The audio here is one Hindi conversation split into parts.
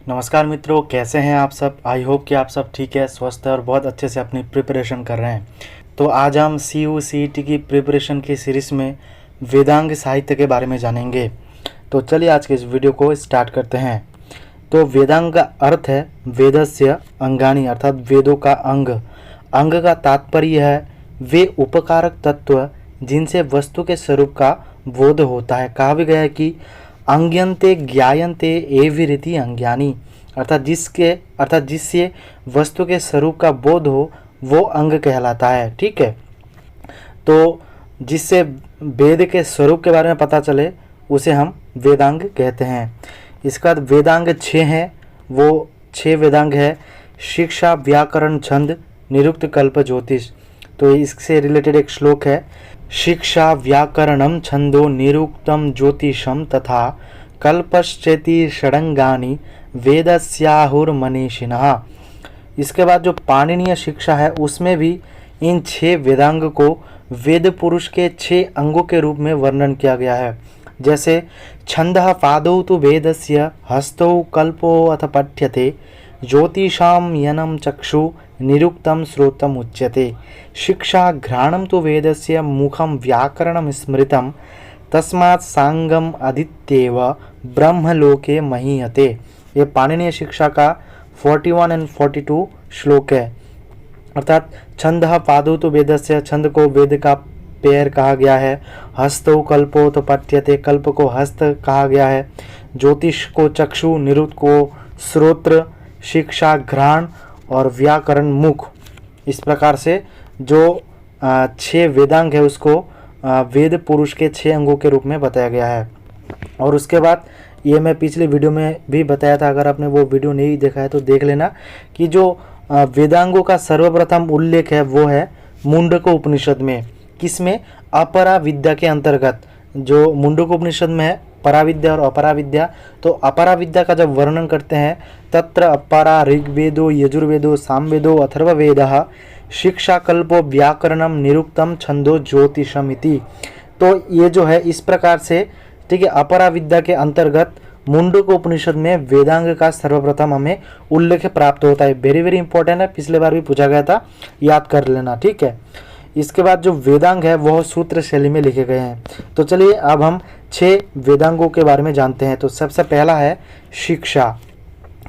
नमस्कार मित्रों, कैसे हैं आप सब। आई होप कि आप सब ठीक है, स्वस्थ है और बहुत अच्छे से अपनी प्रिपरेशन कर रहे हैं। तो आज हम CU/CET की प्रिपरेशन की सीरीज़ में वेदांग साहित्य के बारे में जानेंगे। तो चलिए आज के इस वीडियो को स्टार्ट करते हैं। तो वेदांग का अर्थ है वेदस्य अंगानी, अर्थात वेदों का अंग। अंग का तात्पर्य है वे उपकारक तत्व जिनसे वस्तु के स्वरूप का बोध होता है। कहा भी गया है कि अंग्यन्ते ज्ञायन्ते एविरिति अंज्ञानी, अर्थात जिससे वस्तु के स्वरूप का बोध हो वो अंग कहलाता है। ठीक है, तो जिससे वेद के स्वरूप के बारे में पता चले उसे हम वेदांग कहते हैं। इसके बाद वेदांग 6 हैं, वो 6 वेदांग है शिक्षा, व्याकरण, छंद, निरुक्त, कल्प, ज्योतिष। तो इससे रिलेटेड एक श्लोक है, शिक्षा व्याकरणम छंदो निरुक्तम ज्योतिषम तथा कल्पश्चेति षडंगानि वेदस्याहुर्मनीषिणः। इसके बाद जो पाणिनीय शिक्षा है उसमें भी इन 6 वेदांग को वेद पुरुष के 6 अंगों के रूप में वर्णन किया गया है। जैसे छंदः पादौ तु वेदस्य, हस्तौ कल्पो अथ पठ्यते, ज्योतिषां यनं चक्षु निरुक्तं श्रोत्रम् उच्यते, शिक्षा घ्राणं तु वेदस्य, मुखं व्याकरणं स्मृतं, तस्मात् सांगम अधीत्येव ब्रह्मलोके महीयते। ये पाणिनीय शिक्षा का 41 और 42 श्लोक है। अर्थात छंदः पादौ तु वेदस्य, छंद को वेद का पैर कहा गया है। हस्तौ कल्पो तो पठ्यते, कल्प को हस्त कहा गया है। ज्योतिष को चक्षु, निरुक्त को श्रोत्र, शिक्षा घ्राण और व्याकरण मुख। इस प्रकार से जो 6 वेदांग है उसको वेद पुरुष के 6 अंगों के रूप में बताया गया है। और उसके बाद ये मैं पिछले वीडियो में भी बताया था, अगर आपने वो वीडियो नहीं देखा है तो देख लेना, कि जो वेदांगों का सर्वप्रथम उल्लेख है वो है मुंडक उपनिषद में। किसमें? अपरा विद्या के अंतर्गत। जो मुंडक उपनिषद में है पराविद्या और अपराविद्या, तो अपराविद्या का जब वर्णन करते हैं तत्र अपरा ऋग्वेदो यजुर्वेदो सामवेदो अथर्ववेदः शिक्षा कल्पो व्याकरणम निरुक्तम छंदो ज्योतिषम इति। तो ये जो है इस प्रकार से, ठीक है, अपराविद्या के अंतर्गत मुंडक उपनिषद में वेदांग का सर्वप्रथम हमें उल्लेख प्राप्त होता है। वेरी वेरी इंपॉर्टेंट है, पिछले बार भी पूछा गया था, याद कर लेना। ठीक है, इसके बाद जो वेदांग है वह सूत्र शैली में लिखे गए हैं। तो चलिए अब हम 6 वेदांगों के बारे में जानते हैं। तो सबसे पहला है शिक्षा।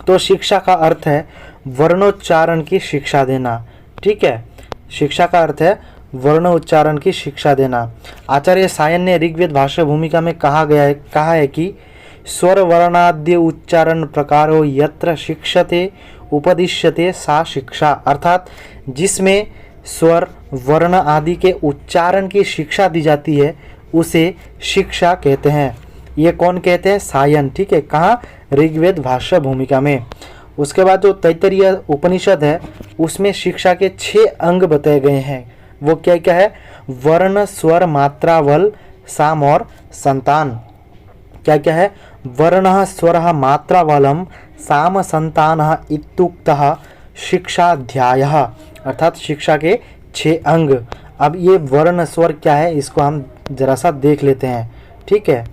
तो शिक्षा का अर्थ है वर्णोच्चारण की शिक्षा देना। ठीक है, शिक्षा का अर्थ है वर्ण उच्चारण की शिक्षा देना। आचार्य सायन ने ऋग्वेद भाष्य भूमिका में कहा है कि स्वर वर्णाद्य उच्चारण प्रकारो यत्र शिक्षते उपदिश्यते सा शिक्षा, अर्थात जिसमें स्वर वर्ण आदि के उच्चारण की शिक्षा दी जाती है उसे शिक्षा कहते हैं। ये कौन कहते हैं? सायन। ठीक है, कहाँ? ऋग्वेद भाष्य भूमिका में। उसके बाद जो तैत्तरीय उपनिषद है उसमें शिक्षा के 6 अंग बताए गए हैं। वो क्या क्या है? वर्ण, स्वर, मात्रा, बल, साम और संतान। क्या क्या है? वर्णः, स्वरः, मात्रा, बलम, साम, संतानः इत्युक्तः शिक्षाध्यायः, अर्थात शिक्षा के 6 अंग। अब ये वर्ण स्वर क्या है इसको हम जरा सा देख लेते हैं। ठीक है,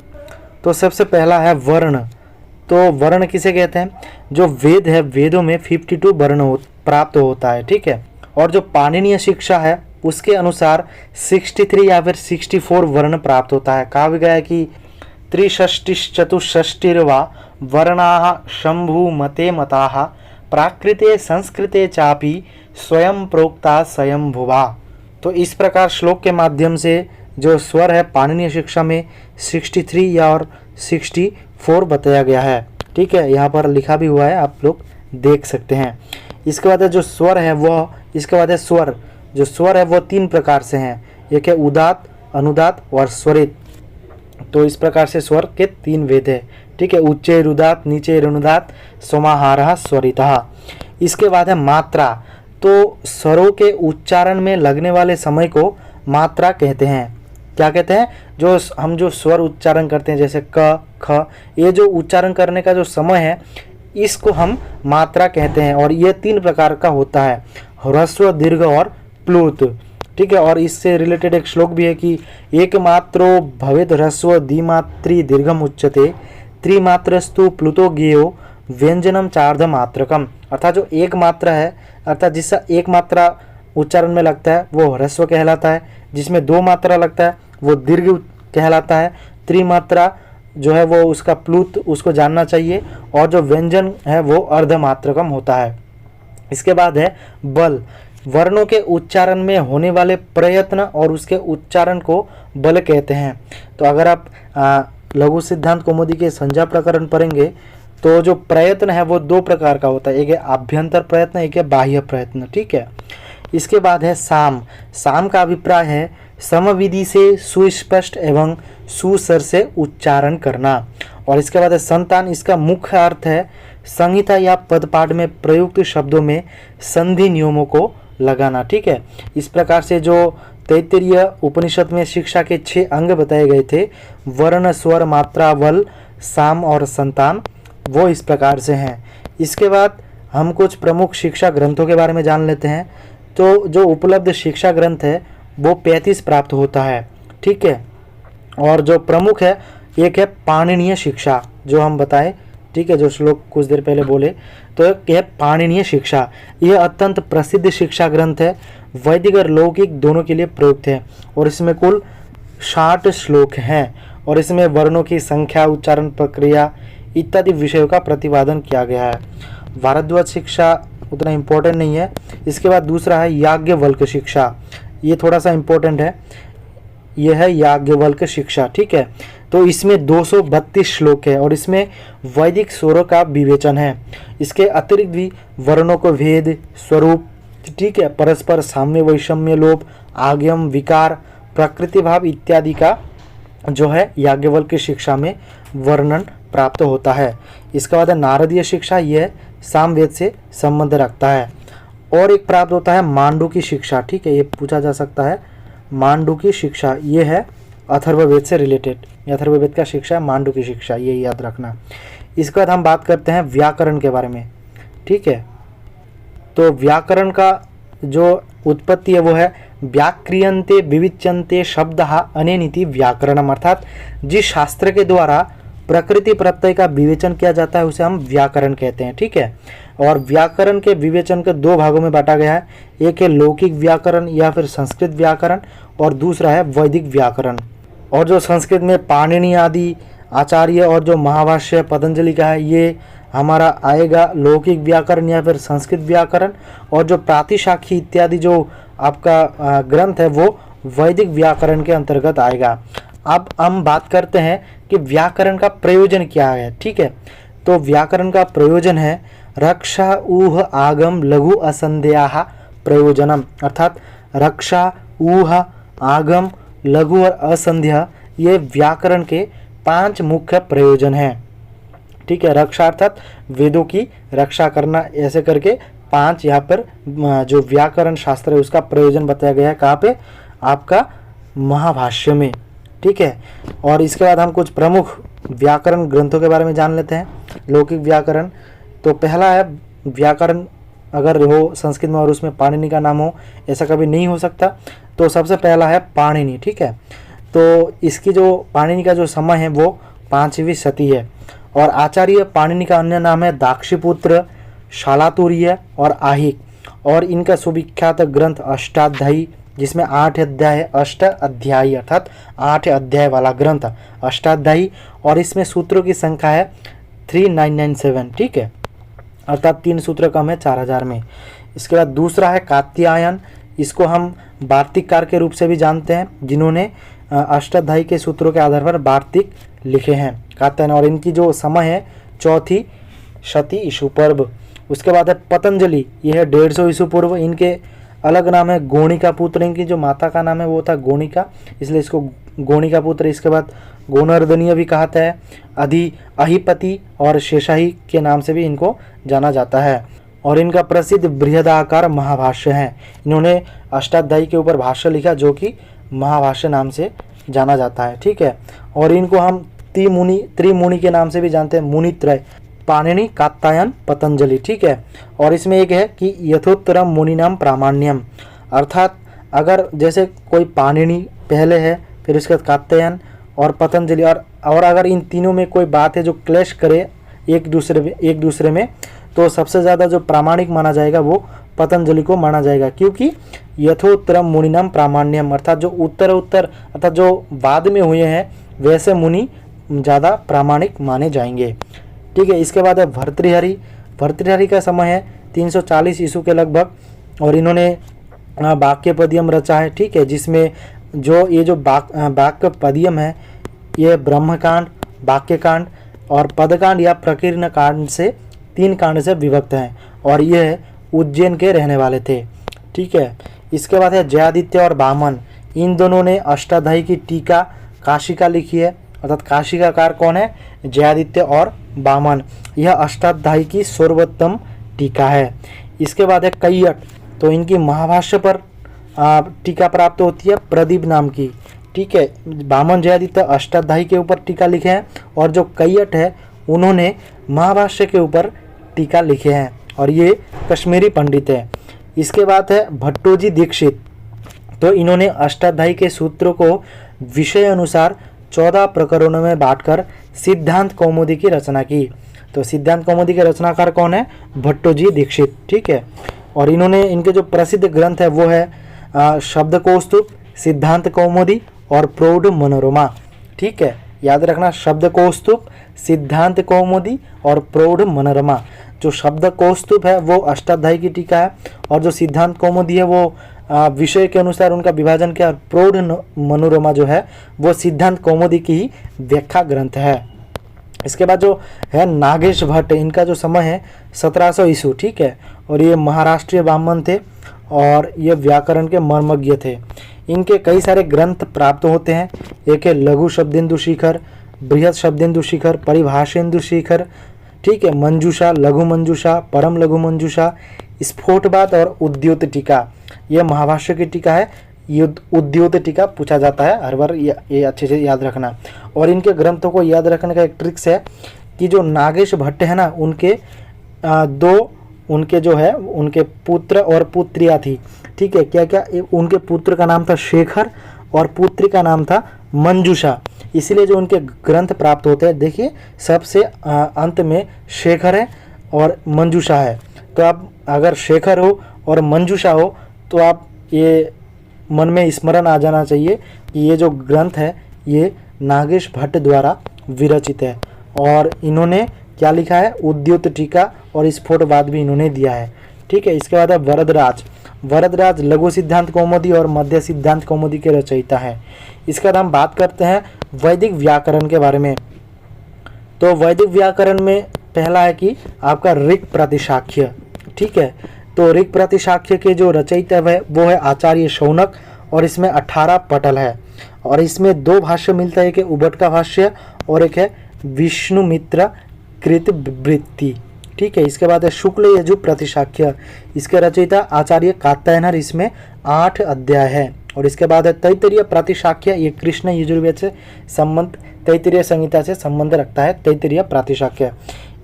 तो सबसे पहला है वर्ण। तो वर्ण किसे कहते हैं? जो वेद है, वेदों में 52 वर्ण प्राप्त होता है। ठीक है, और जो पाणिनीय शिक्षा है उसके अनुसार 63 या फिर 64 वर्ण प्राप्त होता है। कहा भी गया है कि त्रिषष्टिश्चतुष्षष्टिर्वा वर्णाः शंभु मते मताः प्राकृते संस्कृते चापि स्वयं प्रोक्ता स्वयंभुवा। तो इस प्रकार श्लोक के माध्यम से जो स्वर है पाणिनीय शिक्षा में 63 या और 64 बताया गया है। ठीक है, यहाँ पर लिखा भी हुआ है, आप लोग देख सकते हैं। इसके बाद जो स्वर है वह, इसके बाद है स्वर। जो स्वर है वो 3 प्रकार से हैं, एक है उदात, अनुदात और स्वरित। तो इस प्रकार से स्वर के 3 भेद है। ठीक है, उच्चैरुदात, नीचैरुनुदात, समाहारः स्वरितः। इसके बाद है मात्रा। तो स्वरों के उच्चारण में लगने वाले समय को मात्रा कहते हैं। क्या कहते हैं? जो स्वर उच्चारण करते हैं जैसे क, ख, ये जो उच्चारण करने का जो समय है इसको हम मात्रा कहते हैं। और ये 3 प्रकार का होता है, ह्रस्व, दीर्घ और प्लुत। ठीक है, और इससे रिलेटेड एक श्लोक भी है कि एकमात्रो भवेद ह्रस्व द्विमात्री दीर्घम उच्यते त्रिमात्रस्तु प्लुतो ज्ञेयो व्यंजनम चार्ध मात्रकम, अर्थात जो एक मात्रा है, अर्थात जिसका एक मात्रा उच्चारण में लगता है वो ह्रस्व कहलाता है, जिसमें दो मात्रा लगता है वो दीर्घ कहलाता है, त्रिमात्रा जो है वो उसका प्लुत उसको जानना चाहिए, और जो व्यंजन है वो अर्धमात्रकम होता है। इसके बाद है बल, वर्णों के उच्चारण में होने वाले प्रयत्न और उसके उच्चारण को बल कहते हैं। तो अगर आप लघु सिद्धांत कौमुदी के संज्ञा प्रकरण पढ़ेंगे तो जो प्रयत्न है वो दो प्रकार का होता है, एक है आभ्यंतर प्रयत्न, एक है बाह्य प्रयत्न, ठीक है। इसके बाद है साम, साम का अभिप्राय है समविधि से सुस्पष्ट एवं सुस्वर से उच्चारण करना। और इसके बाद है संतान, इसका मुख्य अर्थ है संहिता या पदपाठ में प्रयुक्त शब्दों में संधि नियमों को लगाना, ठीक है। इस प्रकार से जो तैत्तिरीय उपनिषद में शिक्षा के 6 अंग बताए गए थे, वर्ण, स्वर, मात्रा, बल, साम और संतान, वो इस प्रकार से हैं। इसके बाद हम कुछ प्रमुख शिक्षा ग्रंथों के बारे में जान लेते हैं। तो जो उपलब्ध शिक्षा ग्रंथ है वो 35 प्राप्त होता है, ठीक है। और जो प्रमुख है, एक है पाणिनीय शिक्षा जो हम बताएं, ठीक है, जो श्लोक कुछ देर पहले बोले, तो यह पाणिनीय शिक्षा, यह अत्यंत प्रसिद्ध शिक्षा ग्रंथ है, वैदिक और लौकिक दोनों के लिए प्रयुक्त है। और इसमें कुल 60 श्लोक हैं और इसमें वर्णों की संख्या, उच्चारण प्रक्रिया इत्यादि विषयों का प्रतिपादन किया गया है। भारद्वाज शिक्षा उतना इम्पोर्टेंट नहीं है। इसके बाद दूसरा है याज्ञवल्क्य शिक्षा, ये थोड़ा सा इम्पोर्टेंट है, यह है याज्ञवल्क्य शिक्षा, ठीक है। तो इसमें 232 श्लोक है और इसमें वैदिक स्वरों का विवेचन है। इसके अतिरिक्त भी वर्णों को भेद, स्वरूप, ठीक है, परस्पर साम्य, वैषम्य, लोप, आगम, विकार, प्रकृति भाव इत्यादि का जो है याज्ञवल्क्य शिक्षा में वर्णन प्राप्त होता है। इसके बाद है नारदीय शिक्षा, यह सामवेद से संबंध रखता है। और एक प्राप्त होता है मांडुकी शिक्षा, ठीक है, ये पूछा जा सकता है। मांडुकी शिक्षा ये है अथर्ववेद से रिलेटेड, अथर्ववेद का शिक्षा है मांडुकी शिक्षा, ये याद रखना। इसके बाद हम बात करते हैं व्याकरण के बारे में, ठीक है। तो व्याकरण का जो उत्पत्ति है वो है व्याक्रियन्ते विविच्यन्ते शब्दः अनेनिति व्याकरणम, अर्थात जिस शास्त्र के द्वारा प्रकृति प्रत्यय का विवेचन किया जाता है उसे हम व्याकरण कहते हैं, ठीक है। और व्याकरण के विवेचन के 2 भागों में बांटा गया है, एक है लौकिक व्याकरण या फिर संस्कृत व्याकरण और दूसरा है वैदिक व्याकरण। और जो संस्कृत में पाणिनि आदि आचार्य और जो महाभाष्य पतंजलि का है ये हमारा आएगा लौकिक व्याकरण या फिर संस्कृत व्याकरण, और जो प्रातिशाखी इत्यादि जो आपका ग्रंथ है वो वैदिक व्याकरण के अंतर्गत आएगा। अब हम बात करते हैं कि व्याकरण का प्रयोजन क्या है, ठीक है। तो व्याकरण का प्रयोजन है रक्षा ऊह आगम लघु असंध्याः प्रयोजनम, अर्थात रक्षा, ऊह, आगम, लघु और असंध्या ये व्याकरण के 5 मुख्य प्रयोजन हैं, ठीक है। रक्षा अर्थात वेदों की रक्षा करना, ऐसे करके 5 यहाँ पर जो व्याकरण शास्त्र है उसका प्रयोजन बताया गया है। कहाँ पे? आपका महाभाष्य में, ठीक है। और इसके बाद हम कुछ प्रमुख व्याकरण ग्रंथों के बारे में जान लेते हैं। लौकिक व्याकरण, तो पहला है व्याकरण अगर हो संस्कृत में और उसमें पाणिनि का नाम हो, ऐसा कभी नहीं हो सकता, तो सबसे पहला है पाणिनि, ठीक है। तो इसकी जो पाणिनि का जो समय है वो 5वीं शती है। और आचार्य पाणिनि का अन्य नाम है दाक्षीपुत्र, शालातुर्य और आहिक। और इनका सुविख्यात ग्रंथ अष्टाध्यायी जिसमें 8 अध्याय है, अष्ट अध्यायी अर्थात 8 अध्याय वाला ग्रंथ अष्टाध्यायी, और इसमें सूत्रों की संख्या है 3997, ठीक है, अर्थात 3 सूत्र कम है 4000 में। इसके बाद दूसरा है कात्यायन, इसको हम वार्तिककार के रूप से भी जानते हैं जिन्होंने अष्टाध्यायी के सूत्रों के आधार पर वार्तिक लिखे हैं, कात्यायन। और इनकी जो समय है 4वीं शती ईशु पूर्व। उसके बाद है पतंजलि, यह है 150 ईशु पूर्व। इनके अलग नाम है गोणिका पुत्र, इनकी जो माता का नाम है वो था गोणिका, इसलिए इसको गोणिका पुत्र। इसके बाद गोनर्दनीय भी कहता है, अहिपति और शेषाही के नाम से भी इनको जाना जाता है। और इनका प्रसिद्ध बृहदाकार महाभाष्य है, इन्होंने अष्टाध्यायी के ऊपर भाष्य लिखा जो कि महाभाष्य नाम से जाना जाता है, ठीक है। और इनको हम त्रिमुनि के नाम से भी जानते हैं, मुनित्रय, पाणिनि, कात्यायन, पतंजलि, ठीक है। और इसमें एक है कि यथोत्तरम मुनिनाम प्रामाण्यम, अर्थात अगर जैसे कोई पाणिनि पहले है, फिर उसके बाद कात्यायन और पतंजलि, और अगर इन तीनों में कोई बात है जो क्लैश करे एक दूसरे में, तो सबसे ज़्यादा जो प्रामाणिक माना जाएगा वो पतंजलि को माना जाएगा, क्योंकि यथोत्तरम मुनिनाम प्रामाण्यम, अर्थात जो उत्तर अर्थात जो बाद में हुए हैं वैसे मुनि ज़्यादा प्रामाणिक माने जाएंगे। ठीक है, इसके बाद है भर्तृहरि का समय है 340 ईस्वी के लगभग, और इन्होंने वाक्यपदियम रचा है। ठीक है, जिसमें ये जो वाक्यपदियम है ये ब्रह्मकांड, वाक्यकांड और पदकांड या प्रकीर्ण कांड से 3 कांड से विभक्त हैं, और ये उज्जैन के रहने वाले थे। ठीक है, इसके बाद है जयादित्य और वामन, इन दोनों ने अष्टाध्यायी की टीका काशिका लिखी है, अर्थात काशिकाकार कौन है, जयादित्य और वामन। यह अष्टाध्यायी की सर्वोत्तम टीका है। इसके बाद है कैयट, तो इनकी महाभाष्य पर टीका प्राप्त होती है प्रदीप नाम की। ठीक है, वामन जयादित्य अष्टाध्यायी के ऊपर टीका लिखे हैं, और जो कैयट है उन्होंने महाभाष्य के ऊपर टीका लिखे हैं, और ये कश्मीरी पंडित है। इसके बाद है भट्टोजी दीक्षित, तो इन्होंने अष्टाध्यायी के सूत्रों को विषय अनुसार 14 प्रकरणों में बांटकर सिद्धांत कौमुदी की रचना की। तो सिद्धांत कौमुदी के रचनाकार कौन है, भट्टोजी दीक्षित। ठीक है, और इन्होंने इनके जो प्रसिद्ध ग्रंथ है वो है शब्दकोशस्तुप, सिद्धांत कौमुदी और प्रौढ़ मनोरमा। ठीक है, याद रखना, शब्दकोशस्तुप, सिद्धांत कौमुदी और प्रौढ़ मनोरमा। जो शब्दकोशस्तुप है वो अष्टाध्यायी की टीका है, और जो सिद्धांत कौमुदी है वो विषय के अनुसार उनका विभाजन किया, और प्रौढ़ मनोरमा जो है वो सिद्धांत कौमुदी की ही व्याख्या ग्रंथ है। इसके बाद जो है नागेश भट्ट, इनका जो समय है 1700 ईस्वी। ठीक है, और ये महाराष्ट्रीय ब्राह्मण थे और ये व्याकरण के मर्मज्ञ थे। इनके कई सारे ग्रंथ प्राप्त होते हैं। एक है लघु शब्देन्दु शिखर, बृहद शब्देन्दु शिखर, परिभाषेन्दु शिखर, ठीक है, मंजूषा, लघु मंजूषा, परम लघु मंजूषा, स्फोटवाद और उद्योत टीका। यह महाभाष्य की टीका है। ये उद्योत टीका पूछा जाता है हर बार, ये अच्छे से याद रखना। और इनके ग्रंथों को याद रखने का एक ट्रिक्स है कि जो नागेश भट्ट है ना, उनके जो है उनके पुत्र और पुत्रियाँ थी। ठीक है, क्या क्या, उनके पुत्र का नाम था शेखर और पुत्री का नाम था मंजूषा। इसीलिए जो उनके ग्रंथ प्राप्त होते हैं, देखिए सबसे अंत में शेखर है और मंजूषा है। तो आप अगर शेखर हो और मंजूषा हो तो आप ये मन में स्मरण आ जाना चाहिए कि ये जो ग्रंथ है ये नागेश भट्ट द्वारा विरचित है। और इन्होंने क्या लिखा है, उद्योत टीका और स्फोटवाद भी इन्होंने दिया है। ठीक है, इसके बाद है वरदराज लघु सिद्धांत कौमुदी और मध्य सिद्धांत कौमुदी के रचयिता है। इसके बाद हम बात करते हैं वैदिक व्याकरण के बारे में। तो वैदिक व्याकरण में पहला है कि आपका ऋक् प्रतिशाख्य। ठीक है, तो ऋक् प्रतिशाख्य के जो रचयिता है वो है आचार्य शौनक, और इसमें 18 पटल है, और इसमें 2 भाष्य मिलता है, एक है उबट का भाष्य और एक है विष्णुमित्र कृत वृत्ति। ठीक है, इसके बाद है शुक्ल यजु प्रतिशाख्य, इसके रचयिता आचार्य कात्यायन, इसमें 8 अध्याय है। और इसके बाद है तैत्तिरीय प्रतिशाख्य, ये कृष्ण यजुर्वेद से संबंध, तैत्तिरीय संहिता से संबंध रखता है तैत्तिरीय प्रतिशाख्य।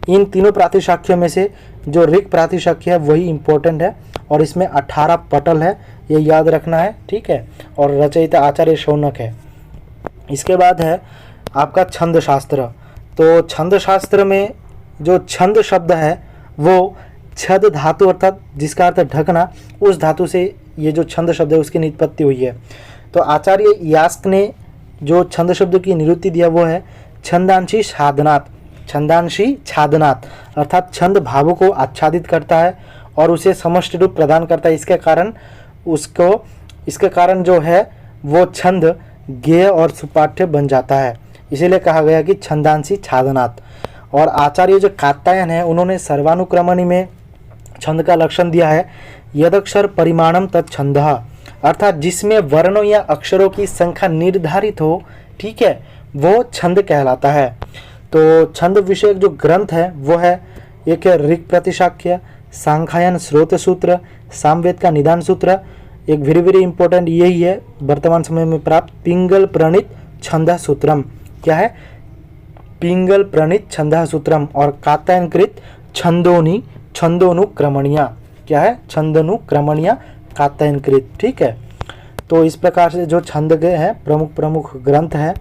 इन तीनों प्रातिशाख्य में से जो ऋक् प्रातिशाख्य है वही इम्पोर्टेंट है, और इसमें 18 पटल है, ये याद रखना है। ठीक है, और रचयिता आचार्य शौनक है। इसके बाद है आपका छंद शास्त्र। तो छंद शास्त्र में जो छंद शब्द है वो छद धातु, अर्थात जिसका अर्थ ढकना, उस धातु से ये जो छंद शब्द है उसकी निष्पत्ति हुई है। तो आचार्य यास्क ने जो छंद शब्द की निरुक्ति दिया वो है छंदांशी छादनात्, अर्थात छंद भावों को आच्छादित करता है और उसे समष्टि रूप प्रदान करता है। इसके कारण जो है वो छंद गेय और सुपाठ्य बन जाता है, इसीलिए कहा गया कि छंदांशी छादनात्। और आचार्य जो कात्यायन है उन्होंने सर्वानुक्रमणि में छंद का लक्षण दिया है, यदक्षर परिमाणम तत्छंदः, अर्थात जिसमें वर्णों या अक्षरों की संख्या निर्धारित हो, ठीक है, वो छंद कहलाता है। तो छंद विषयक जो ग्रंथ है वो है, एक है ऋक् प्रतिशाख्य, सांख्यायन स्रोत सूत्र, सामवेद का निदान सूत्र, एक वेरी वेरी इंपॉर्टेंट यही है वर्तमान समय में प्राप्त पिंगल प्रणीत छंद सूत्रम। क्या है, पिंगल प्रणीत छंद सूत्रम, और कात्यायनकृत छंदोनुक्रमणिया। क्या है, छंदनुक्रमणिया कात्यायनकृत। ठीक है, तो इस प्रकार से जो छंद के हैं प्रमुख ग्रंथ हैं।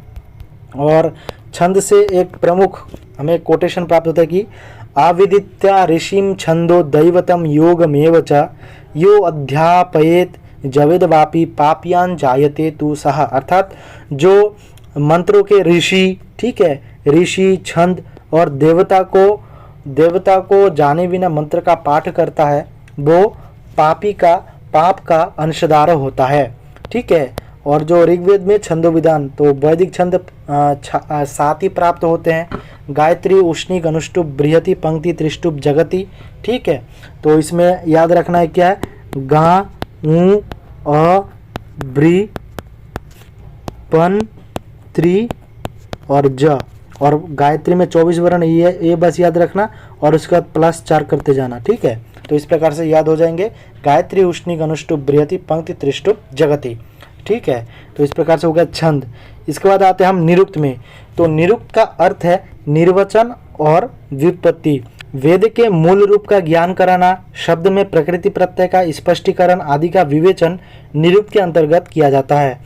और छंद से एक प्रमुख हमें कोटेशन प्राप्त होता है कि आविदित्या ऋषिम छंदो दैवतम योगमेव च यो अध्यापयेत जवेद वापी पापियान जायते तु सह। अर्थात जो मंत्रों के ऋषि, ठीक है, ऋषि, छंद और देवता को जाने बिना मंत्र का पाठ करता है वो पाप का अंशदार होता है, ठीक है। और जो ऋग्वेद में छंदो विधान, तो वैदिक छंद 7 ही प्राप्त होते हैं, गायत्री, उष्णिक, अनुष्टुप, बृहति, पंक्ति, त्रिष्टुप, जगति, ठीक है। तो इसमें याद रखना है क्या है, गा, ऊ, अ, ब्री, पन, त्रि और ज। और गायत्री में 24 वर्ण ये बस याद रखना और उसके बाद +4 करते जाना, ठीक है। तो इस प्रकार से याद हो जाएंगे गायत्री, उष्णिक, अनुष्टुप, बृहति, पंक्ति, त्रिष्टुप, जगति, ठीक है। तो इस प्रकार से हो गया छंद। इसके बाद आते हैं हम निरुक्त में। तो निरुक्त का अर्थ है निर्वचन और व्युत्पत्ति, वेद के मूल रूप का ज्ञान कराना, शब्द में प्रकृति प्रत्यय का स्पष्टीकरण आदि का विवेचन निरुक्त के अंतर्गत किया जाता है।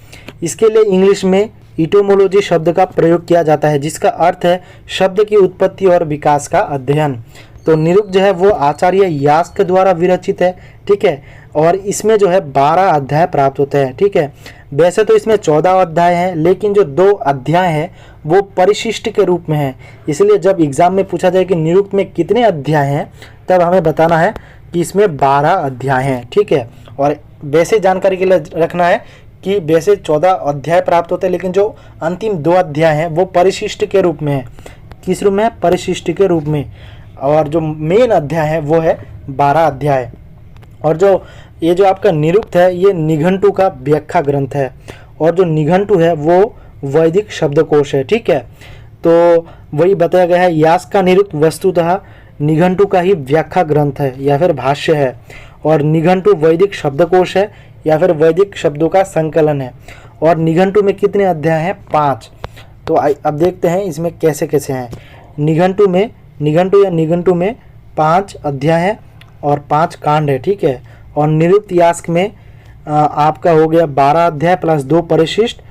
इसके लिए इंग्लिश में इटोमोलॉजी शब्द का प्रयोग किया जाता है, जिसका अर्थ है शब्द की उत्पत्ति और विकास का अध्ययन। तो निरुक्त जो है वो आचार्य यास्क द्वारा विरचित है, ठीक है। और इसमें जो है 12 अध्याय प्राप्त होते हैं, ठीक है। वैसे तो इसमें 14 अध्याय हैं, लेकिन जो 2 अध्याय हैं वो परिशिष्ट के रूप में है। इसलिए जब एग्जाम में पूछा जाए कि निरुक्त में कितने अध्याय हैं, तब हमें बताना है कि इसमें 12 अध्याय हैं, ठीक है। और वैसे जानकारी के लिए रखना है कि वैसे 14 अध्याय प्राप्त होते हैं, लेकिन जो अंतिम 2 अध्याय हैं वो परिशिष्ट के रूप में है। किस रूप में है? परिशिष्ट के रूप में। और जो मेन अध्याय है वो है 12 अध्याय। और ये जो आपका निरुक्त है ये निघंटु का व्याख्या ग्रंथ है, और जो निघंटु है वो वैदिक शब्दकोश है, ठीक है। तो वही बताया गया है, यास्क का निरुक्त वस्तुतः निघंटु का ही व्याख्या ग्रंथ है या फिर भाष्य है, और निघंटु वैदिक शब्दकोश है या फिर वैदिक शब्दों का संकलन है। और निघंटु में कितने अध्याय हैं? 5। तो अब देखते हैं इसमें कैसे कैसे हैं। निघंटु में 5 अध्याय है और 5 कांड है, ठीक है। और निरुक्त यास्क में आपका हो गया 12 अध्याय प्लस 2 परिशिष्ट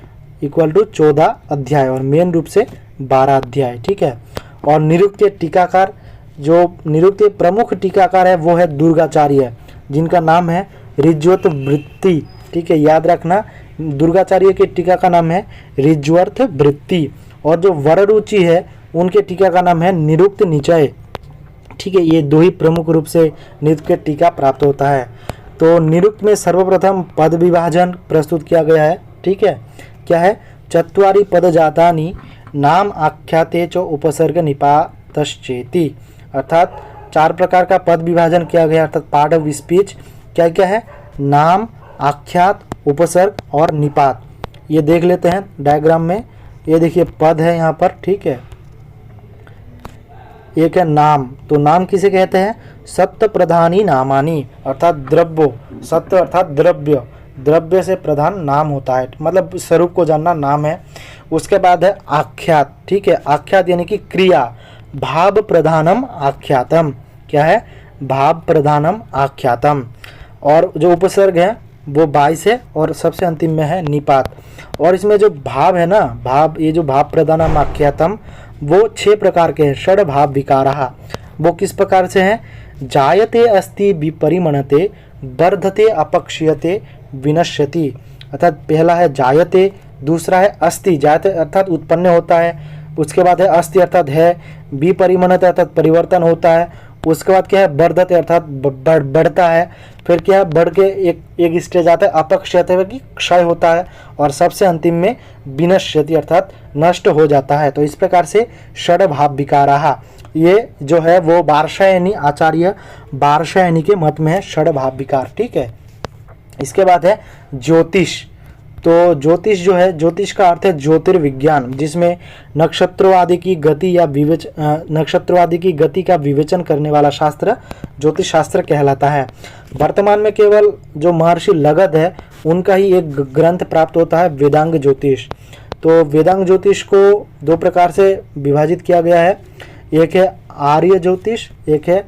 इक्वल टू 14 अध्याय, और मेन रूप से 12 अध्याय, ठीक है। और निरुक्त के टीकाकार, जो निरुक्त के प्रमुख टीकाकार है वो है दुर्गाचार्य, जिनका नाम है ऋज्वर्थ वृत्ति, ठीक है। याद रखना दुर्गाचार्य के टीका का नाम है ऋज्वर्थ वृत्ति। और जो वररुचि है उनके टीका का नाम है निरुक्त निचय, ठीक है। ये 2 ही प्रमुख रूप से निरुक्त के टीका प्राप्त होता है। तो निरुक्त में सर्वप्रथम पद विभाजन प्रस्तुत किया गया है, ठीक है। क्या है? चत्वारि पद जातानि नाम आख्याते च उपसर्ग निपातश्चेति। अर्थात 4 प्रकार का पद विभाजन किया गया, अर्थात पार्ट ऑफ स्पीच क्या क्या है? नाम, आख्यात, उपसर्ग और निपात। ये देख लेते हैं डायग्राम में। ये देखिए पद है यहाँ पर, ठीक है। एक है नाम, तो नाम किसे कहते हैं? सत्य प्रधानी नामानी, अर्थात द्रव्यो, सत्य अर्थात द्रव्य, द्रव्य से प्रधान नाम होता है, मतलब स्वरूप को जानना नाम है। उसके बाद है आख्यात, ठीक है। आख्यात यानी कि क्रिया, भाव प्रधानम आख्यातम। क्या है? भाव प्रधानम आख्यातम। और जो उपसर्ग है वो 22 है, और सबसे अंतिम में है निपात। और इसमें जो भाव है ना, भाव, ये जो भाव प्रधानम आख्यातम वो 6 प्रकार के हैं। षड भाव विकारः, वो किस प्रकार से हैं? जायते अस्ति विपरिमणते वर्धते अपक्षीयते विनश्यति। अर्थात पहला है जायते, दूसरा है अस्ति, जायते अर्थात उत्पन्न होता है, उसके बाद है अस्ति अर्थात है, विपरिमणते अर्थात परिवर्तन होता है, उसके बाद क्या है? वर्धते अर्थात बढ़ता है, फिर क्या है? बढ़ के एक स्टेज आता है अपक्षयते हुए कि क्षय होता है, और सबसे अंतिम में विनश्यति अर्थात नष्ट हो जाता है। तो इस प्रकार से षड भाव विकाराः, ये जो है वो वार्षायनी, आचार्य वार्षायनी के मत में है षड भाव विकार, ठीक है। इसके बाद है ज्योतिष। तो ज्योतिष जो है, ज्योतिष का अर्थ है ज्योतिर्विज्ञान, जिसमें नक्षत्रों आदि की गति या नक्षत्रों आदि की गति का विवेचन करने वाला शास्त्र ज्योतिष शास्त्र कहलाता है। वर्तमान में केवल जो महर्षि लगध है उनका ही एक ग्रंथ प्राप्त होता है, वेदांग ज्योतिष। तो वेदांग ज्योतिष को 2 प्रकार से विभाजित किया गया है, एक है आर्य ज्योतिष, एक है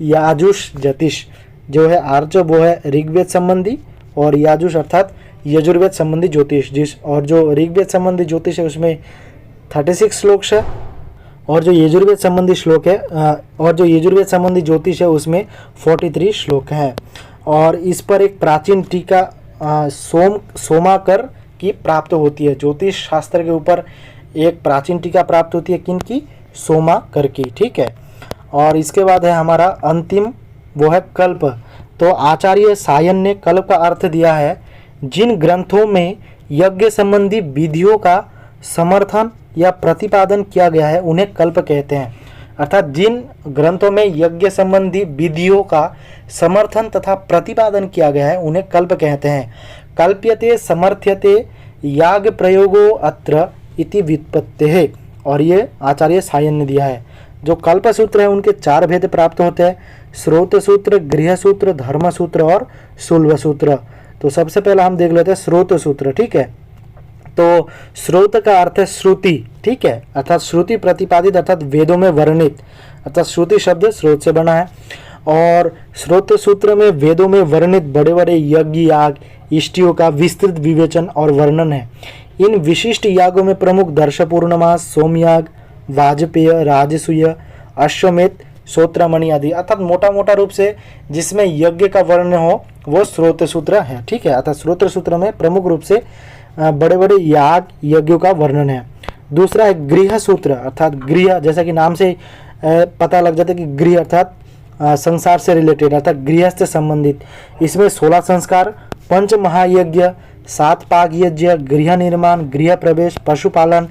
याजुष ज्योतिष। जो है आर्य वो है ऋग्वेद संबंधी, और याजुष अर्थात यजुर्वेद संबंधी ज्योतिष। और जो ऋग्वेद संबंधी ज्योतिष है उसमें 36 श्लोक है, और जो यजुर्वेद संबंधी श्लोक है और जो यजुर्वेद संबंधी ज्योतिष है उसमें 43 श्लोक हैं। और इस पर एक प्राचीन टीका सोमाकर की प्राप्त होती है। ज्योतिष शास्त्र के ऊपर एक प्राचीन टीका प्राप्त होती है, किनकी? सोमाकर की। ठीक है, और इसके बाद है हमारा अंतिम, वो है कल्प। तो आचार्य सायन ने कल्प का अर्थ दिया है जिन ग्रंथों में यज्ञ संबंधी विधियों का समर्थन या प्रतिपादन किया गया है उन्हें कल्प कहते हैं। अर्थात जिन ग्रंथों में यज्ञ संबंधी विधियों का समर्थन तथा प्रतिपादन किया गया है उन्हें कल्प कहते हैं। कल्प्यते समर्थ्यते याग प्रयोगो अत्र इति व्युत्पत्तेः, और ये आचार्य सायन ने दिया है। जो कल्प सूत्र है उनके 4 भेद प्राप्त होते हैं, स्रोत सूत्र, गृह सूत्र, धर्म सूत्र और शुल्ब सूत्र। तो सबसे पहला हम देख लेते हैं स्रोत सूत्र। ठीक है, तो स्रोत का अर्थ है श्रुति। ठीक है, अर्थात श्रुति प्रतिपादित अर्थात वेदों में वर्णित, अर्थात श्रुति शब्द स्रोत से बना है। और स्रोत सूत्र में वेदों में वर्णित बड़े बड़े यज्ञ याग इष्टियों का विस्तृत विवेचन और वर्णन है। इन विशिष्ट यागों में प्रमुख दर्श पूर्णमास, सोमयाग, वाजपेय, राजसूय, अश्वमेध, श्रोत्रमणि आदि, अर्थात मोटा मोटा रूप से जिसमें यज्ञ का वर्णन हो वो स्रोत सूत्र है। ठीक है, अर्थात स्रोत सूत्र में प्रमुख रूप से बड़े बड़े याग यज्ञों का वर्णन है। दूसरा है गृह सूत्र, अर्थात गृह, जैसा कि नाम से पता लग जाता है कि गृह अर्थात संसार से रिलेटेड, अर्थात गृहस्थ से संबंधित। इसमें 16 संस्कार, 5 महायज्ञ, 7 पाक यज्ञ, गृह निर्माण, गृह प्रवेश, पशुपालन,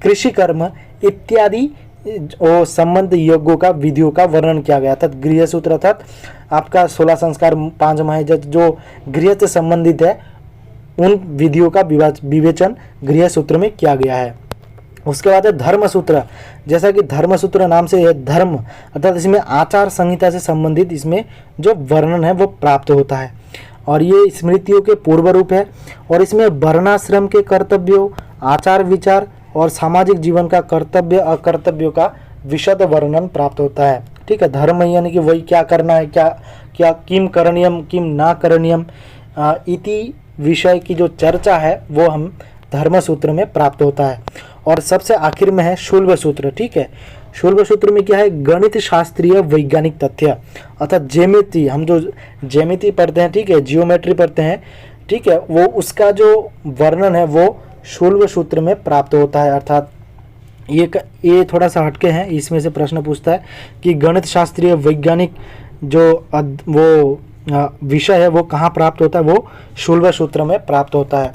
कृषि कर्म इत्यादि और संबंध यज्ञों का विधियों का वर्णन किया गया। अर्थात गृह सूत्र अर्थात आपका 16 संस्कार, 5 महायज्ञ जो गृह से संबंधित है उन विधियों का विवेचन गृह सूत्र में किया गया है। उसके बाद है धर्म सूत्र। जैसा कि धर्म सूत्र नाम से है, धर्म अर्थात इसमें आचार संहिता से संबंधित इसमें जो वर्णन है वो प्राप्त होता है, और ये स्मृतियों के पूर्व रूप है। और इसमें वर्णाश्रम के कर्तव्यों, आचार विचार और सामाजिक जीवन का कर्तव्य अकर्तव्यों का विशद वर्णन प्राप्त होता है। ठीक है, धर्म यानी कि वही क्या करना है, क्या क्या किम करणीयम किम ना करणीयम इति विषय की जो चर्चा है वो हम धर्म सूत्र में प्राप्त होता है। और सबसे आखिर में है शुल्ब सूत्र। ठीक है, शुल्ब सूत्र में क्या है? गणित शास्त्रीय वैज्ञानिक तथ्य, अर्थात ज्यामिति, हम जो ज्यामिति पढ़ते हैं, ठीक है, जियोमेट्री पढ़ते हैं, ठीक है, वो उसका जो वर्णन है वो शुल्ब सूत्र में प्राप्त होता है। अर्थात ये थोड़ा सा हटके हैं, इसमें से प्रश्न पूछता है कि गणित शास्त्रीय वैज्ञानिक जो वो विषय है वो कहाँ प्राप्त होता है? वो शुल्ब सूत्र में प्राप्त होता है।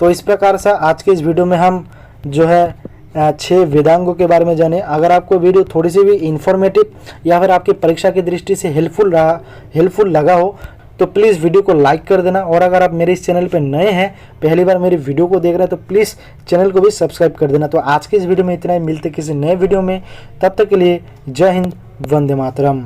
तो इस प्रकार से आज के इस वीडियो में हम जो है 6 वेदांगों के बारे में जाने। अगर आपको वीडियो थोड़ी सी भी इंफॉर्मेटिव या फिर आपकी परीक्षा की दृष्टि से हेल्पफुल लगा हो तो प्लीज़ वीडियो को लाइक कर देना। और अगर आप मेरे इस चैनल पर नए हैं, पहली बार मेरी वीडियो को देख रहे हैं, तो प्लीज़ चैनल को भी सब्सक्राइब कर देना। तो आज के इस वीडियो में इतना ही, मिलते किसी नए वीडियो में, तब तक के लिए जय हिंद, वंदे मातरम।